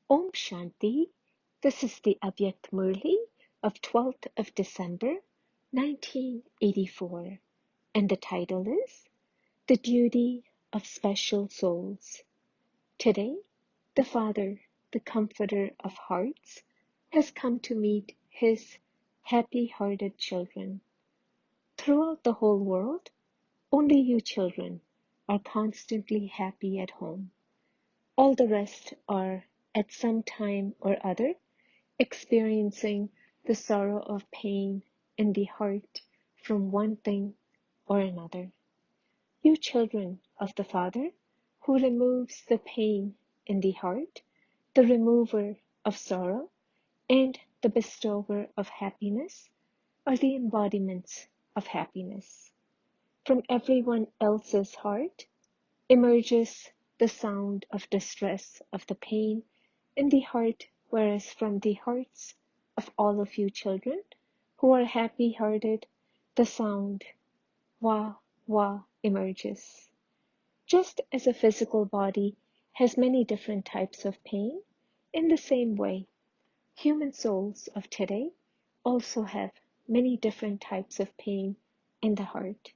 Om Shanti. This is the Avyakt Murli of 12th of December, 1984, and the title is The Duty of Special Souls. Today, the Father, the Comforter of Hearts, has come to meet his happy-hearted children. Throughout the whole world, only you children are constantly happy at home. All the rest are, at some time or other, experiencing the sorrow of pain in the heart from one thing or another. You children of the Father, who removes the pain in the heart, the remover of sorrow, and the bestower of happiness, are the embodiments of happiness. From everyone else's heart emerges the sound of distress of the pain in the heart, whereas from the hearts of all of you children who are happy-hearted, the sound wah wah emerges. Just as a physical body has many different types of pain, in the same way, human souls of today also have many different types of pain in the heart.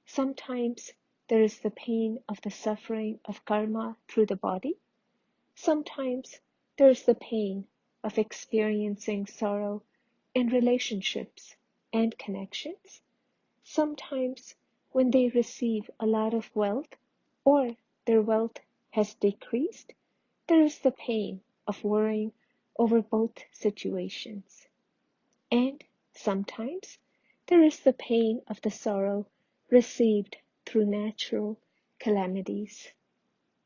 Sometimes there is the pain of the suffering of karma through the body. Sometimes there is the pain of experiencing sorrow in relationships and connections. Sometimes when they receive a lot of wealth or their wealth has decreased, there is the pain of worrying over both situations. And sometimes there is the pain of the sorrow received through natural calamities.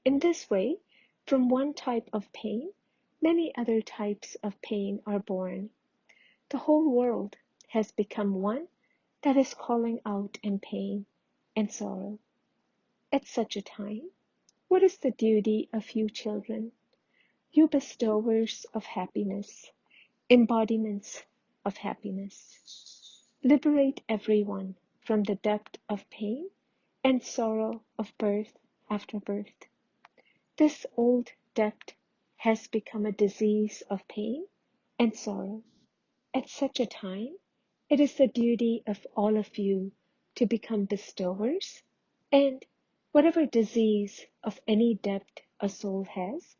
In this way, from one type of pain, many other types of pain are born. The whole world has become one that is calling out in pain and sorrow. At such a time, what is the duty of you children, you bestowers of happiness, embodiments of happiness? Liberate everyone from the depth of pain and sorrow of birth after birth. This old debt has become a disease of pain and sorrow. At such a time, it is the duty of all of you to become bestowers, and whatever disease of any debt a soul has,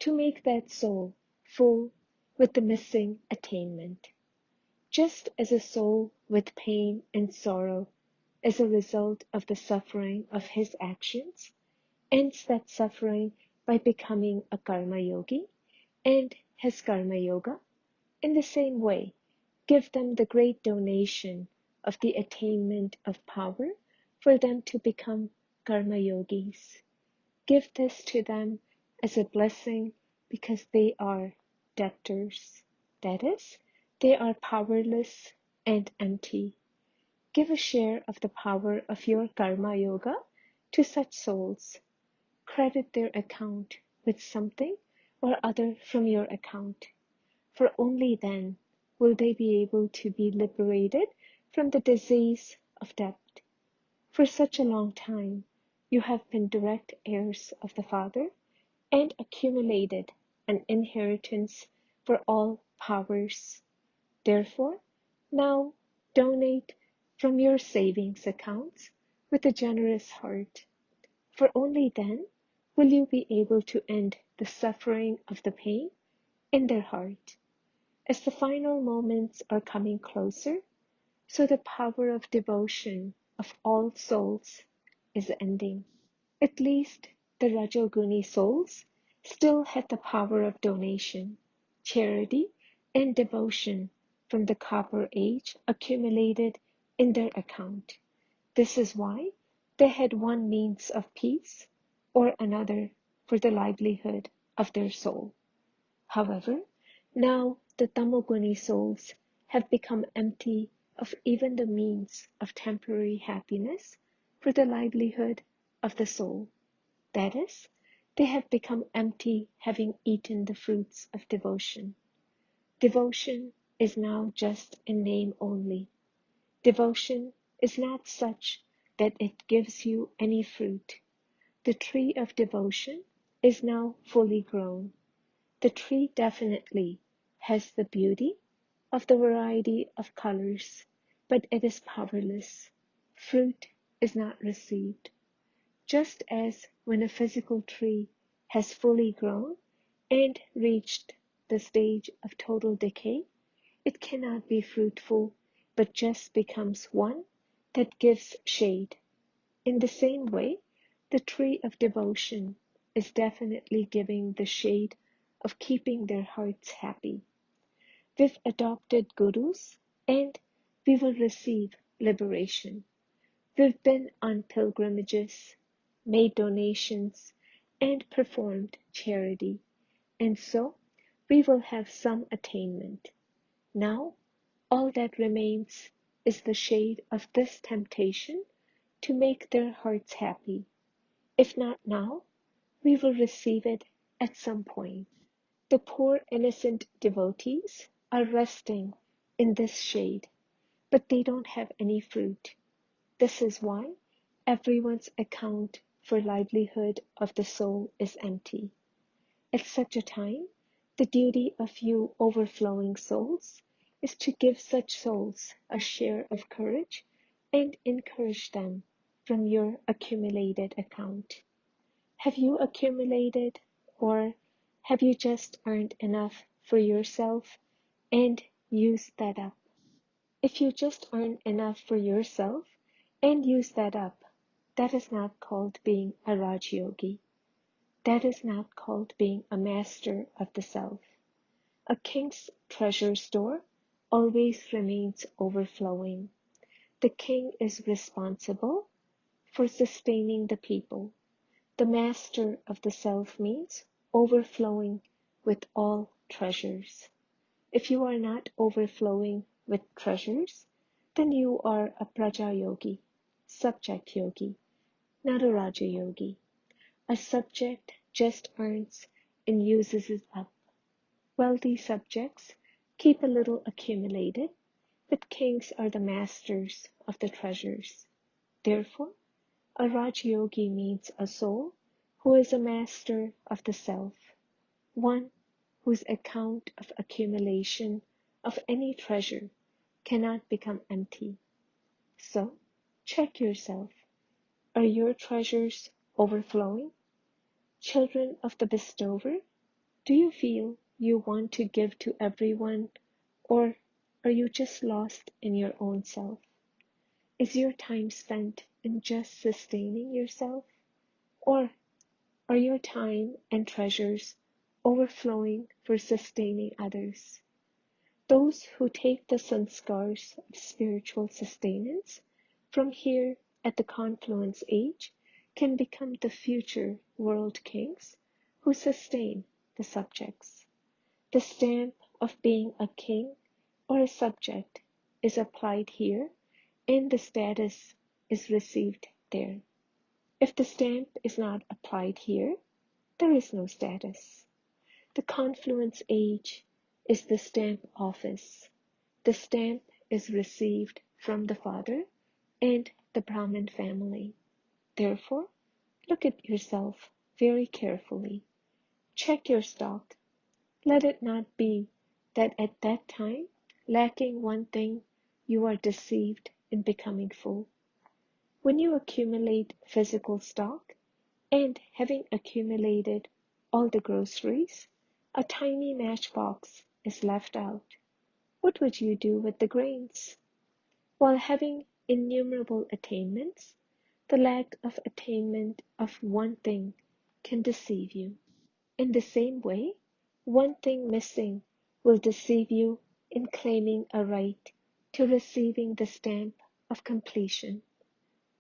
to make that soul full with the missing attainment. Just as a soul with pain and sorrow as a result of the suffering of his actions ends that suffering by becoming a karma yogi and has karma yoga, in the same way, give them the great donation of the attainment of power for them to become karma yogis. Give this to them as a blessing because they are debtors. That is, they are powerless and empty. Give a share of the power of your karma yoga to such souls. Credit their account with something or other from your account, for only then will they be able to be liberated from the disease of debt. For such a long time, you have been direct heirs of the Father and accumulated an inheritance for all powers. Therefore, now donate from your savings accounts with a generous heart, for only then will you be able to end the suffering of the pain in their heart. As the final moments are coming closer, so the power of devotion of all souls is ending. At least the Rajoguni souls still had the power of donation, charity, and devotion from the Copper Age accumulated in their account. This is why they had one means of peace or another for the livelihood of their soul. However, now the Tamoguni souls have become empty of even the means of temporary happiness for the livelihood of the soul. That is, they have become empty having eaten the fruits of devotion. Devotion is now just in name only. Devotion is not such that it gives you any fruit. The tree of devotion is now fully grown. The tree definitely has the beauty of the variety of colors, but it is powerless. Fruit is not received. Just as when a physical tree has fully grown and reached the stage of total decay, it cannot be fruitful, but just becomes one that gives shade. In the same way, the tree of devotion is definitely giving the shade of keeping their hearts happy. We've adopted gurus and we will receive liberation. We've been on pilgrimages, made donations, and performed charity, and so we will have some attainment. Now, all that remains is the shade of this temptation to make their hearts happy. If not now, we will receive it at some point. The poor innocent devotees are resting in this shade, but they don't have any fruit. This is why everyone's account for livelihood of the soul is empty. At such a time, the duty of you overflowing souls is to give such souls a share of courage and encourage them from your accumulated account. Have you accumulated, or have you just earned enough for yourself and used that up? If you just earn enough for yourself and use that up, that is not called being a Raj Yogi. That is not called being a master of the self. A king's treasure store always remains overflowing. The king is responsible for sustaining the people. The master of the self means overflowing with all treasures. If you are not overflowing with treasures, then you are a Praja Yogi, subject yogi, not a Raja Yogi. A subject just earns and uses it up. Wealthy subjects keep a little accumulated, but kings are the masters of the treasures. Therefore, a Raj Yogi means a soul who is a master of the self, one whose account of accumulation of any treasure cannot become empty. So, check yourself. Are your treasures overflowing? Children of the bestower, do you feel you want to give to everyone, or are you just lost in your own self? Is your time spent in just sustaining yourself, or are your time and treasures overflowing for sustaining others? Those who take the sanskars of spiritual sustenance from here at the confluence age can become the future world kings who sustain the subjects. The stamp of being a king or a subject is applied here and the status is received there. If the stamp is not applied here, there is no status. The confluence age is the stamp office. The stamp is received from the father and the Brahmin family. Therefore, look at yourself very carefully. Check your stock. Let it not be that at that time, lacking one thing, you are deceived in becoming full. When you accumulate physical stock, and having accumulated all the groceries, a tiny matchbox is left out. What would you do with the grains? While having innumerable attainments, the lack of attainment of one thing can deceive you. In the same way, one thing missing will deceive you in claiming a right to receiving the stamp of completion.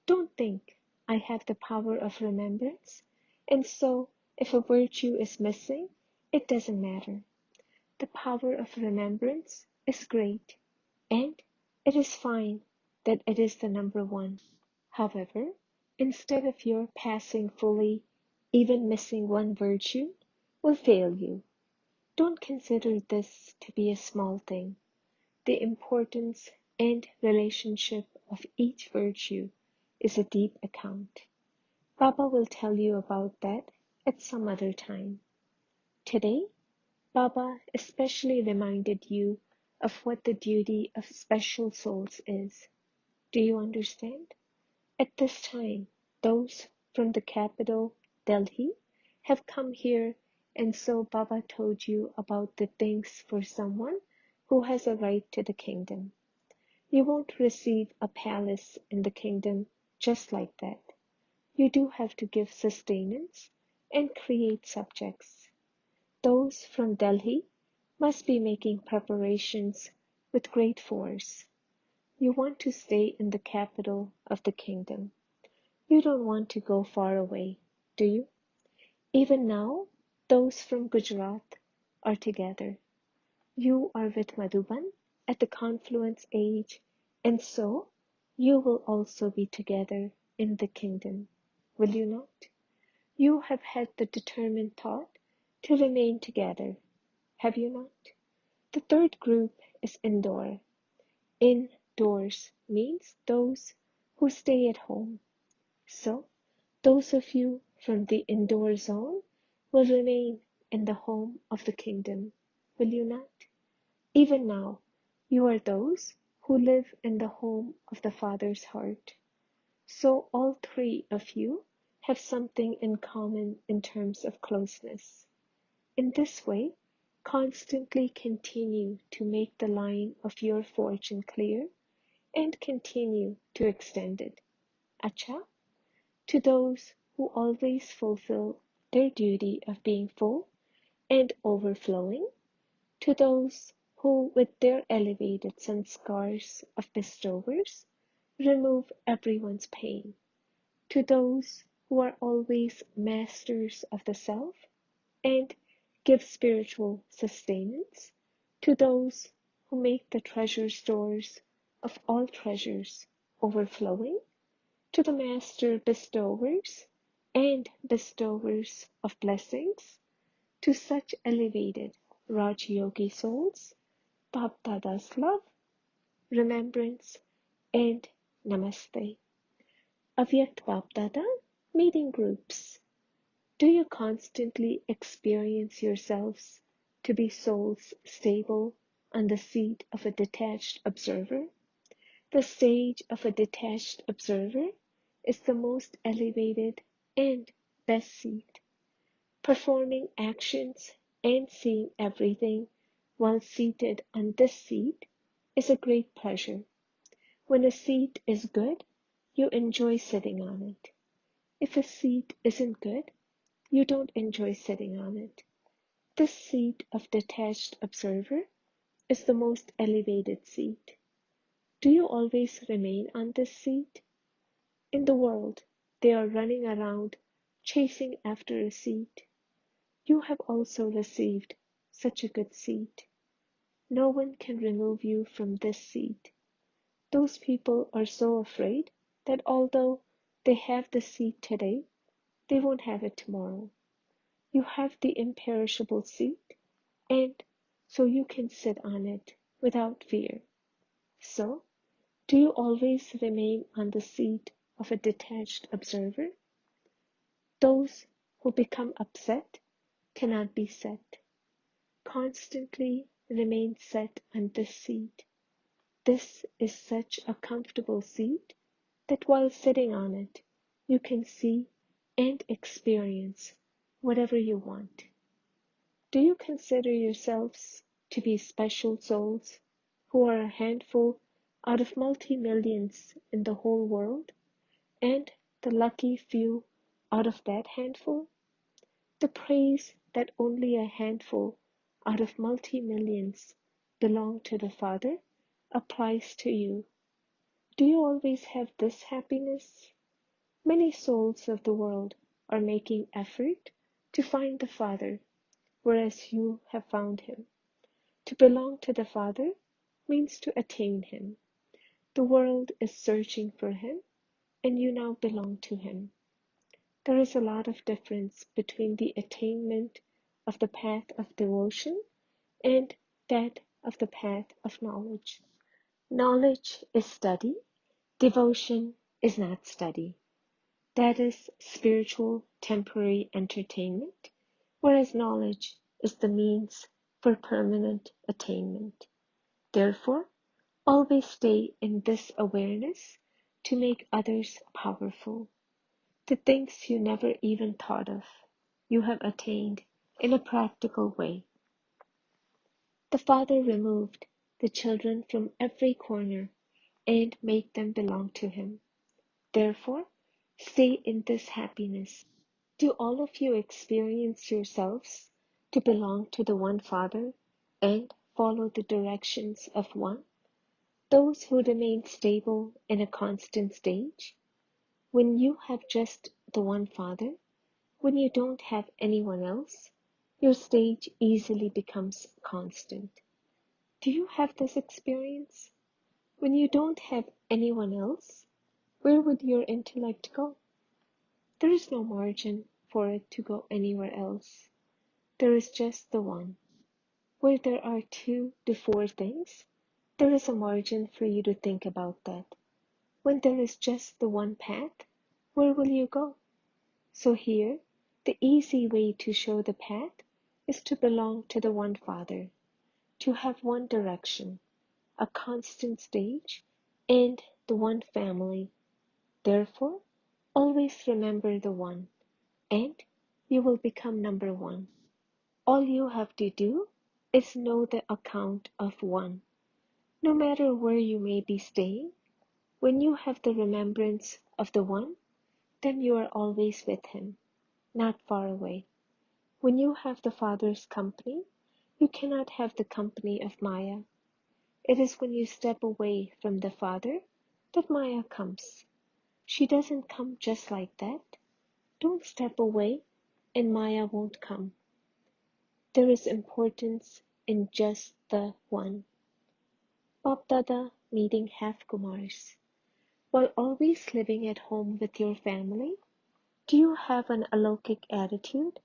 Don't think I have the power of remembrance, and so if a virtue is missing, it doesn't matter. The power of remembrance is great, and it is fine that it is the number one. However, instead of your passing fully, even missing one virtue will fail you. Don't consider this to be a small thing. The importance and relationship of each virtue is a deep account. Baba will tell you about that at some other time. Today, Baba especially reminded you of what the duty of special souls is. Do you understand? At this time, those from the capital, Delhi, have come here, and so Baba told you about the things for someone who has a right to the kingdom. You won't receive a palace in the kingdom just like that. You do have to give sustenance and create subjects. Those from Delhi must be making preparations with great force. You want to stay in the capital of the kingdom. You don't want to go far away, do you? Even now, those from Gujarat are together. You are with Madhuban at the confluence age, and so you will also be together in the kingdom, will you not? You have had the determined thought to remain together, have you not? The third group is indoor. Indoors means those who stay at home. So, those of you from the indoor zone will remain in the home of the kingdom, will you not? Even now, you are those who live in the home of the Father's heart. So all three of you have something in common in terms of closeness. In this way, constantly continue to make the line of your fortune clear and continue to extend it. Acha, to those who always fulfill their duty of being full and overflowing, to those who, with their elevated sanskars of bestowers, remove everyone's pain, to those who are always masters of the self and give spiritual sustenance, to those who make the treasure stores of all treasures overflowing, to the master bestowers and bestowers of blessings, to such elevated Raj Yogi souls, Bap Dada's love, remembrance, and namaste. Avyakt Bap Dada, meeting groups. Do you constantly experience yourselves to be souls stable on the seat of a detached observer? The stage of a detached observer is the most elevated and best seat. Performing actions and seeing everything while seated on this seat is a great pleasure. When a seat is good, you enjoy sitting on it. If a seat isn't good, you don't enjoy sitting on it. This seat of detached observer is the most elevated seat. Do you always remain on this seat? In the world, they are running around chasing after a seat. You have also received such a good seat. No one can remove you from this seat. Those people are so afraid that although they have the seat today, they won't have it tomorrow. You have the imperishable seat, and so you can sit on it without fear. So, do you always remain on the seat of a detached observer? Those who become upset cannot be set. Constantly remain set on this seat. This is such a comfortable seat that while sitting on it, you can see and experience whatever you want. Do you consider yourselves to be special souls who are a handful out of multi-millions in the whole world, and the lucky few out of that handful? The praise that only a handful out of multi-millions belong to the Father applies to you. Do you always have this happiness? Many souls of the world are making effort to find the Father, whereas you have found him. To belong to the Father means to attain him. The world is searching for him, and you now belong to him. There is a lot of difference between the attainment of the path of devotion and that of the path of knowledge. Knowledge is study, devotion is not study. That is spiritual temporary entertainment, whereas knowledge is the means for permanent attainment. Therefore, always stay in this awareness to make others powerful. The things you never even thought of, you have attained in a practical way. The Father removed the children from every corner and made them belong to Him. Therefore, stay in this happiness. Do all of you experience yourselves to belong to the one Father and follow the directions of one? Those who remain stable in a constant stage? When you have just the one Father, when you don't have anyone else, your stage easily becomes constant. Do you have this experience? When you don't have anyone else, where would your intellect go? There is no margin for it to go anywhere else. There is just the one. Where there are 2 to 4 things, there is a margin for you to think about that. When there is just the one path, where will you go? So here, the easy way to show the path is to belong to the one Father, to have one direction, a constant stage, and the one family. Therefore, always remember the one, and you will become number one. All you have to do is know the account of one. No matter where you may be staying, when you have the remembrance of the one, then you are always with him, not far away. When you have the Father's company, you cannot have the company of Maya. It is when you step away from the Father that Maya comes. She doesn't come just like that. Don't step away and Maya won't come. There is importance in just the one. Bapdada meeting half Kumars. While always living at home with your family, do you have an alokik attitude?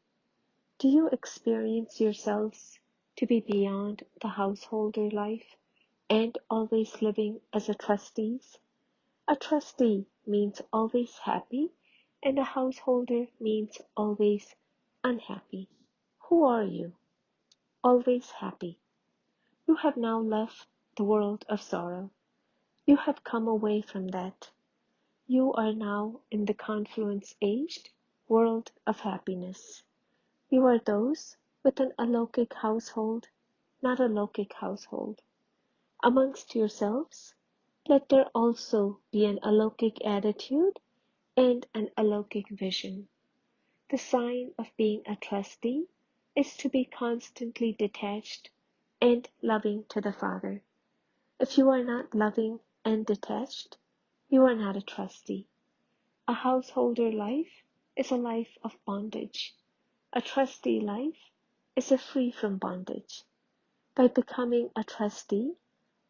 Do you experience yourselves to be beyond the householder life and always living as a trustees? A trustee means always happy, and a householder means always unhappy. Who are you? Always happy. You have now left the world of sorrow. You have come away from that. You are now in the confluence-aged world of happiness. You are those with an alokik household, not a lokic household. Amongst yourselves, let there also be an alokik attitude and an alokik vision. The sign of being a trustee is to be constantly detached and loving to the Father. If you are not loving and detached, you are not a trustee. A householder life is a life of bondage. A trustee life is a free from bondage. By becoming a trustee,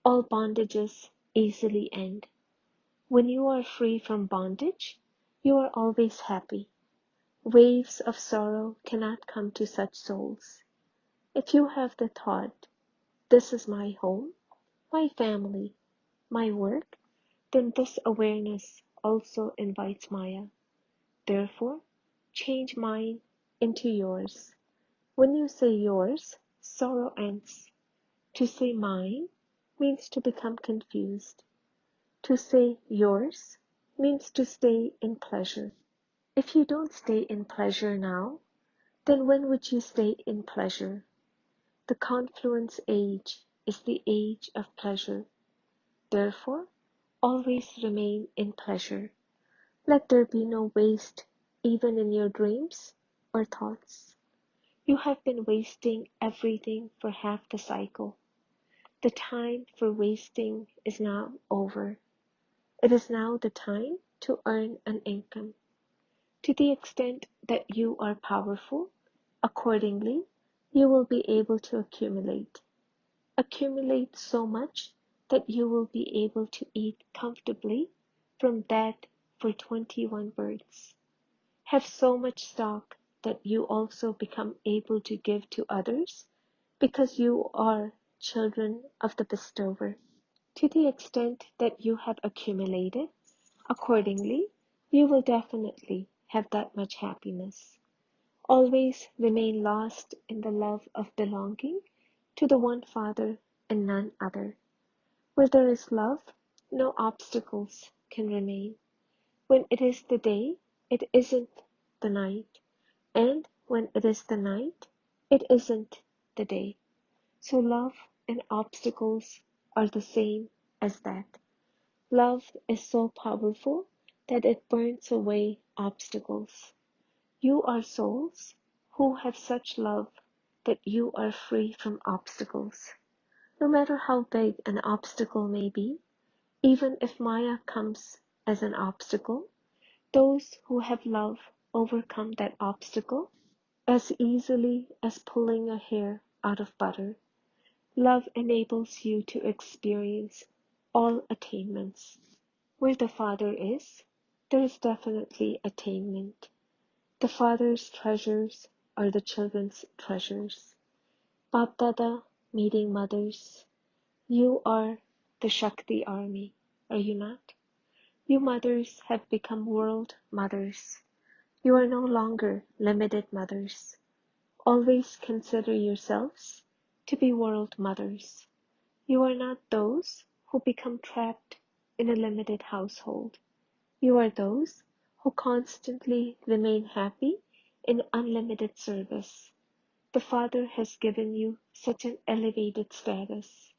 all bondages easily end. When you are free from bondage, you are always happy. Waves of sorrow cannot come to such souls. If you have the thought, this is my home, my family, my work, then this awareness also invites Maya. Therefore, change mine into yours. When you say yours, sorrow ends. To say mine means to become confused. To say yours means to stay in pleasure. If you don't stay in pleasure now, then when would you stay in pleasure? The confluence age is the age of pleasure. Therefore, always remain in pleasure. Let there be no waste even in your dreams or thoughts. You have been wasting everything for half the cycle. The time for wasting is now over. It is now the time to earn an income. To the extent that you are powerful, accordingly, you will be able to accumulate. Accumulate so much that you will be able to eat comfortably from that for 21 birds. Have so much stock that you also become able to give to others because you are children of the bestower. To the extent that you have accumulated, accordingly, you will definitely have that much happiness. Always remain lost in the love of belonging to the one Father and none other. Where there is love, no obstacles can remain. When it is the day, it isn't the night, and when it is the night, it isn't the day. So love and obstacles are the same as that. Love is so powerful that it burns away obstacles. You are souls who have such love that you are free from obstacles. No matter how big an obstacle may be, even if Maya comes as an obstacle, those who have love overcome that obstacle as easily as pulling a hair out of butter. Love enables you to experience all attainments. Where the Father is, there is definitely attainment. The Father's treasures are the children's treasures. Bap Dada meeting mothers, you are the Shakti army, are you not? You mothers have become world mothers. You are no longer limited mothers. Always consider yourselves to be world mothers. You are not those who become trapped in a limited household. You are those who constantly remain happy in unlimited service. The Father has given you such an elevated status.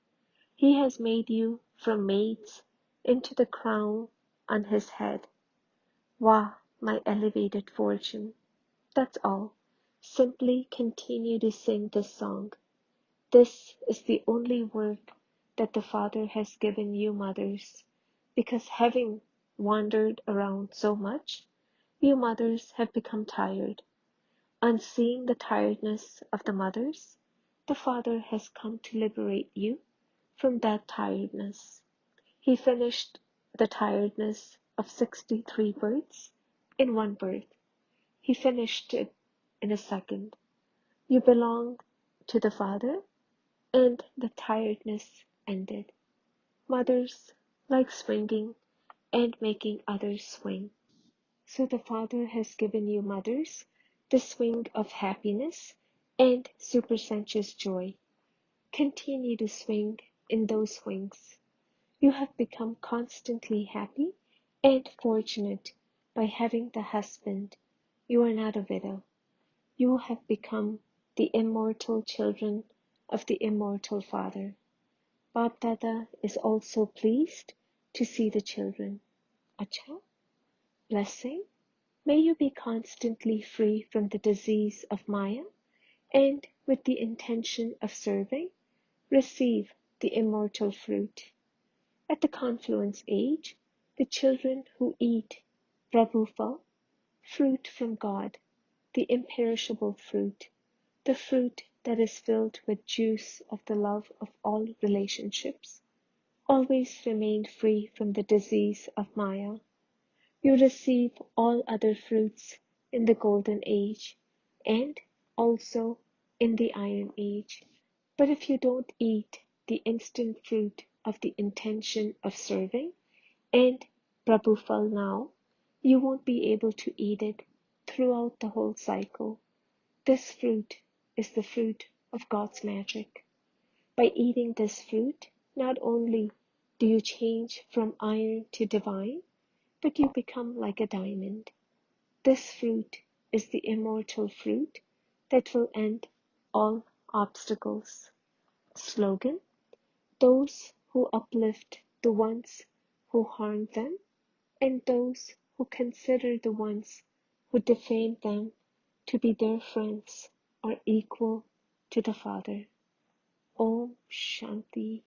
He has made you from maids into the crown on his head. Wah, my elevated fortune. That's all. Simply continue to sing this song. This is the only work that the Father has given you mothers, because having wandered around so much, you mothers have become tired. On seeing the tiredness of the mothers, the Father has come to liberate you from that tiredness. He finished the tiredness of 63 births in one birth. He finished it in a second. You belong to the Father, and the tiredness ended. Mothers like swinging and making others swing. So the Father has given you mothers the swing of happiness and supersensuous joy. Continue to swing in those swings. You have become constantly happy and fortunate by having the husband. You are not a widow. You have become the immortal children of the immortal Father. Bap Dada is also pleased to see the children. Acha, blessing. May you be constantly free from the disease of Maya, and with the intention of serving, receive the immortal fruit. At the confluence age, the children who eat Prabhu Phal, fruit from God, the imperishable fruit, the fruit that is filled with juice of the love of all relationships, always remain free from the disease of Maya. You receive all other fruits in the golden age and also in the iron age. But if you don't eat the instant fruit of the intention of serving and Prabhufal now, you won't be able to eat it throughout the whole cycle. This fruit is the fruit of God's magic. By eating this fruit, not only do you change from iron to divine, but you become like a diamond. This fruit is the immortal fruit that will end all obstacles. Slogan: those who uplift the ones who harm them, and those who consider the ones who defame them to be their friends are equal to the Father. Om Shanti.